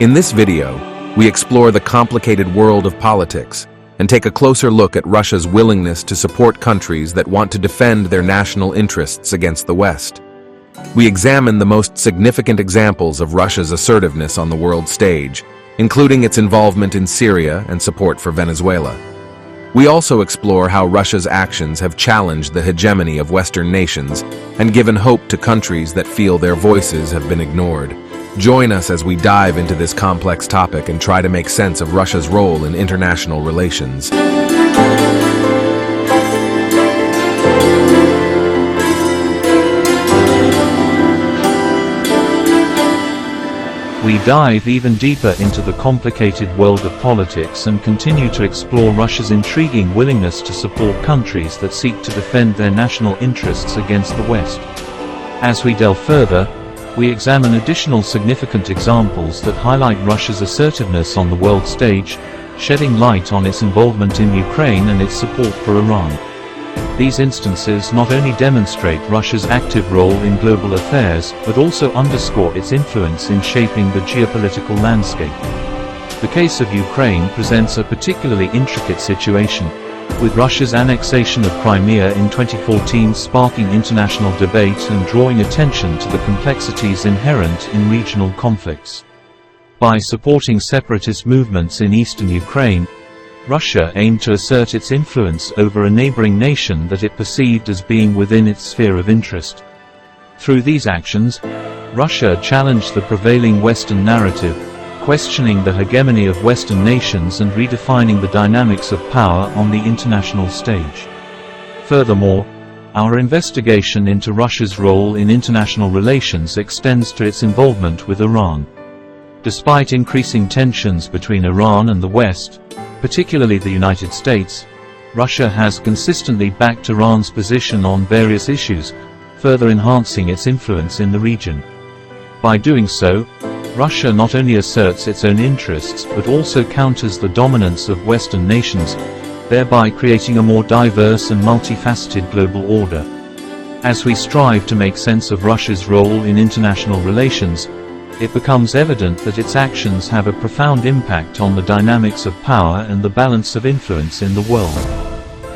In this video, we explore the complicated world of politics and take a closer look at Russia's willingness to support countries that want to defend their national interests against the West. We examine the most significant examples of Russia's assertiveness on the world stage, including its involvement in Syria and support for Venezuela. We also explore how Russia's actions have challenged the hegemony of Western nations and given hope to countries that feel their voices have been ignored. Join us as we dive into this complex topic and try to make sense of Russia's role in international relations. We dive even deeper into the complicated world of politics and continue to explore Russia's intriguing willingness to support countries that seek to defend their national interests against the West. As we delve further, we examine additional significant examples that highlight Russia's assertiveness on the world stage, shedding light on its involvement in Ukraine and its support for Iran. These instances not only demonstrate Russia's active role in global affairs, but also underscore its influence in shaping the geopolitical landscape. The case of Ukraine presents a particularly intricate situation, with Russia's annexation of Crimea in 2014 sparking international debate and drawing attention to the complexities inherent in regional conflicts. By supporting separatist movements in eastern Ukraine, Russia aimed to assert its influence over a neighboring nation that it perceived as being within its sphere of interest. Through these actions, Russia challenged the prevailing Western narrative, questioning the hegemony of Western nations and redefining the dynamics of power on the international stage. Furthermore, our investigation into Russia's role in international relations extends to its involvement with Iran. Despite increasing tensions between Iran and the West, particularly the United States, Russia has consistently backed Iran's position on various issues, further enhancing its influence in the region. By doing so, Russia not only asserts its own interests but also counters the dominance of Western nations, thereby creating a more diverse and multifaceted global order. As we strive to make sense of Russia's role in international relations, it becomes evident that its actions have a profound impact on the dynamics of power and the balance of influence in the world.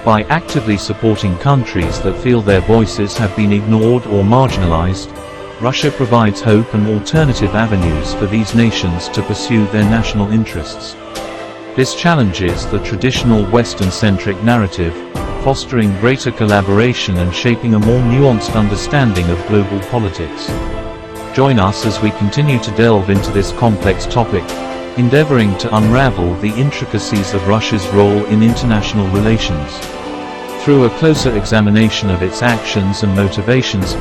By actively supporting countries that feel their voices have been ignored or marginalized, Russia provides hope and alternative avenues for these nations to pursue their national interests. This challenges the traditional Western-centric narrative, fostering greater collaboration and shaping a more nuanced understanding of global politics. Join us as we continue to delve into this complex topic, endeavoring to unravel the intricacies of Russia's role in international relations. Through a closer examination of its actions and motivations,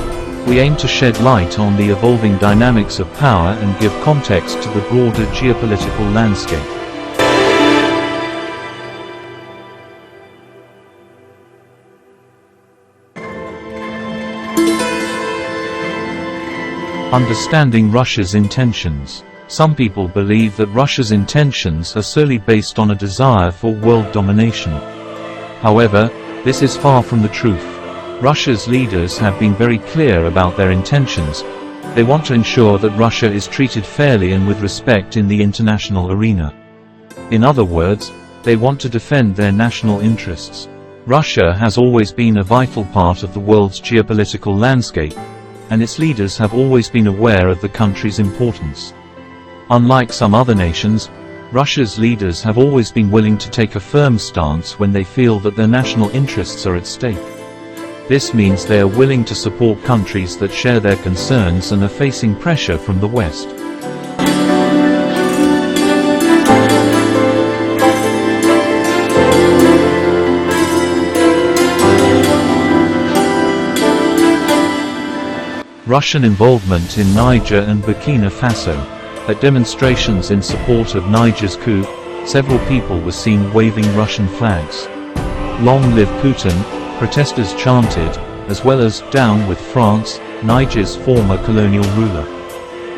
we aim to shed light on the evolving dynamics of power and give context to the broader geopolitical landscape. Understanding Russia's intentions. Some people believe that Russia's intentions are solely based on a desire for world domination. However, this is far from the truth. Russia's leaders have been very clear about their intentions. They want to ensure that Russia is treated fairly and with respect in the international arena. In other words, they want to defend their national interests. Russia has always been a vital part of the world's geopolitical landscape, and its leaders have always been aware of the country's importance. Unlike some other nations, Russia's leaders have always been willing to take a firm stance when they feel that their national interests are at stake. This means they are willing to support countries that share their concerns and are facing pressure from the West. Russian involvement in Niger and Burkina Faso. At demonstrations in support of Niger's coup, several people were seen waving Russian flags. "Long live Putin," protesters chanted, as well as "Down with France," Niger's former colonial ruler.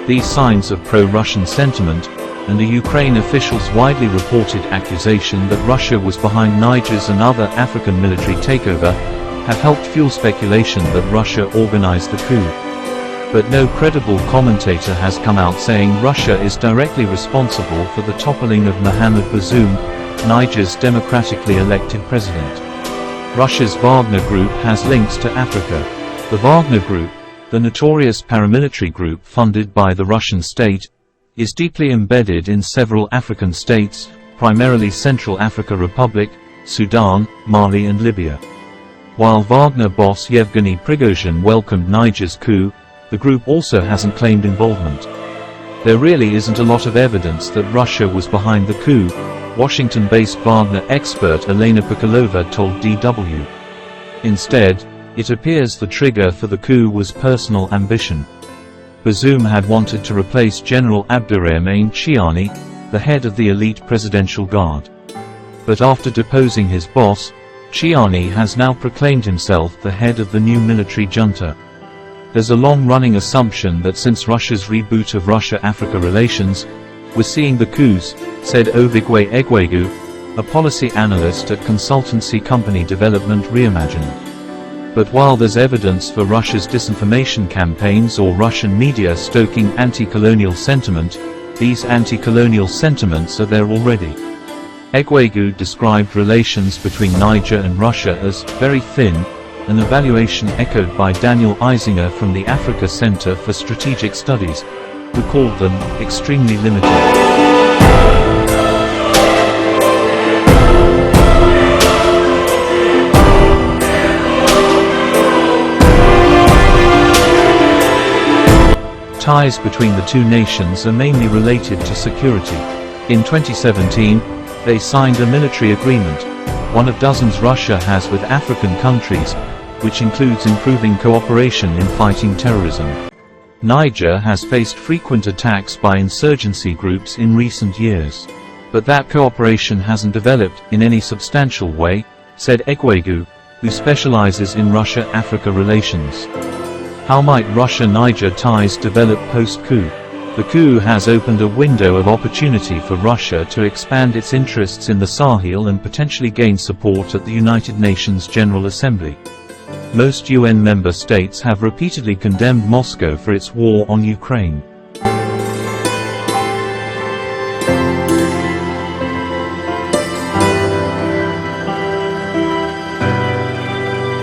These signs of pro-Russian sentiment, and the Ukraine officials' widely reported accusation that Russia was behind Niger's and other African military takeover, have helped fuel speculation that Russia organized the coup. But no credible commentator has come out saying Russia is directly responsible for the toppling of Mohamed Bazoum, Niger's democratically elected president. Russia's Wagner Group has links to Africa. The Wagner Group, the notorious paramilitary group funded by the Russian state, is deeply embedded in several African states, primarily Central Africa Republic, Sudan, Mali and Libya. While Wagner boss Yevgeny Prigozhin welcomed Niger's coup, the group also hasn't claimed involvement. There really isn't a lot of evidence that Russia was behind the coup, Washington-based Wagner expert Elena Pikolova told DW. Instead, it appears the trigger for the coup was personal ambition. Bazoum had wanted to replace General Abdurrahman Chiani, the head of the elite presidential guard. But after deposing his boss, Chiani has now proclaimed himself the head of the new military junta. There's a long-running assumption that since Russia's reboot of Russia-Africa relations, we're seeing the coups, said Ovigwe Egwegu, a policy analyst at consultancy company Development Reimagined. But while there's evidence for Russia's disinformation campaigns or Russian media stoking anti-colonial sentiment, these anti-colonial sentiments are there already. Egwegu described relations between Niger and Russia as very thin, an evaluation echoed by Daniel Eisinger from the Africa Center for Strategic Studies, who called them extremely limited. Ties between the two nations are mainly related to security. In 2017, they signed a military agreement, one of dozens Russia has with African countries, which includes improving cooperation in fighting terrorism. Niger has faced frequent attacks by insurgency groups in recent years. But that cooperation hasn't developed in any substantial way, said Egwegu, who specializes in Russia-Africa relations. How might Russia-Niger ties develop post-coup? The coup has opened a window of opportunity for Russia to expand its interests in the Sahel and potentially gain support at the United Nations General Assembly. Most UN member states have repeatedly condemned Moscow for its war on Ukraine.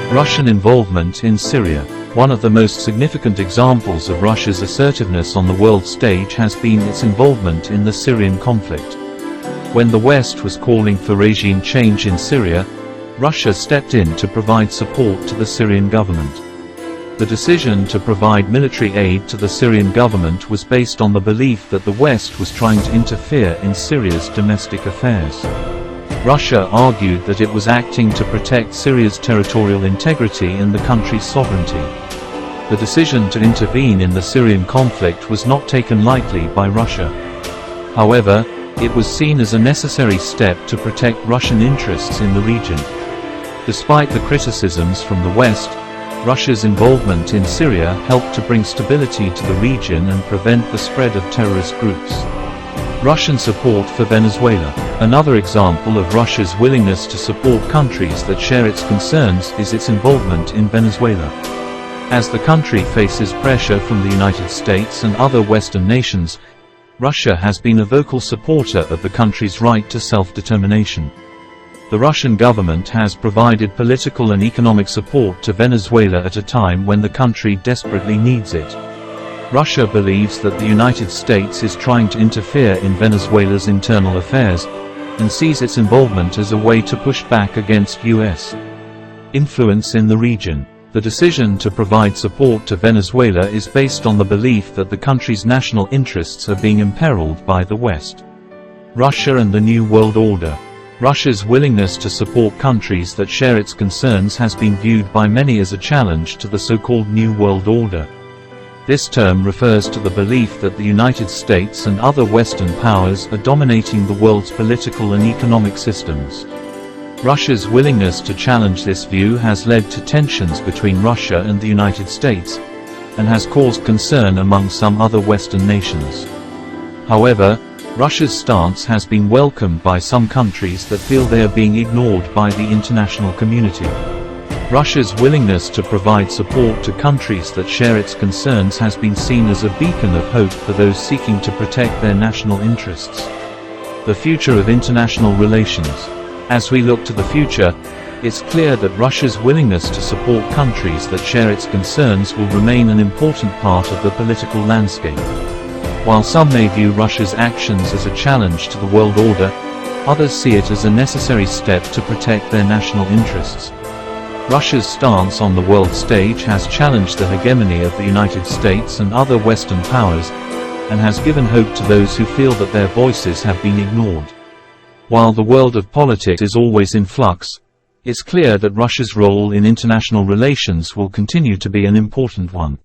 Russian involvement in Syria. One of the most significant examples of Russia's assertiveness on the world stage has been its involvement in the Syrian conflict. When the West was calling for regime change in Syria, Russia stepped in to provide support to the Syrian government. The decision to provide military aid to the Syrian government was based on the belief that the West was trying to interfere in Syria's domestic affairs. Russia argued that it was acting to protect Syria's territorial integrity and the country's sovereignty. The decision to intervene in the Syrian conflict was not taken lightly by Russia. However, it was seen as a necessary step to protect Russian interests in the region. Despite the criticisms from the West, Russia's involvement in Syria helped to bring stability to the region and prevent the spread of terrorist groups. Russian support for Venezuela. Another example of Russia's willingness to support countries that share its concerns is its involvement in Venezuela. As the country faces pressure from the United States and other Western nations, Russia has been a vocal supporter of the country's right to self-determination. The Russian government has provided political and economic support to Venezuela at a time when the country desperately needs it. Russia believes that the United States is trying to interfere in Venezuela's internal affairs, and sees its involvement as a way to push back against U.S. influence in the region. The decision to provide support to Venezuela is based on the belief that the country's national interests are being imperiled by the West. Russia and the New World Order. Russia's willingness to support countries that share its concerns has been viewed by many as a challenge to the so-called New World Order. This term refers to the belief that the United States and other Western powers are dominating the world's political and economic systems. Russia's willingness to challenge this view has led to tensions between Russia and the United States, and has caused concern among some other Western nations. However, Russia's stance has been welcomed by some countries that feel they are being ignored by the international community. Russia's willingness to provide support to countries that share its concerns has been seen as a beacon of hope for those seeking to protect their national interests. The future of international relations. As we look to the future, it's clear that Russia's willingness to support countries that share its concerns will remain an important part of the political landscape. While some may view Russia's actions as a challenge to the world order, others see it as a necessary step to protect their national interests. Russia's stance on the world stage has challenged the hegemony of the United States and other Western powers, and has given hope to those who feel that their voices have been ignored. While the world of politics is always in flux, it's clear that Russia's role in international relations will continue to be an important one.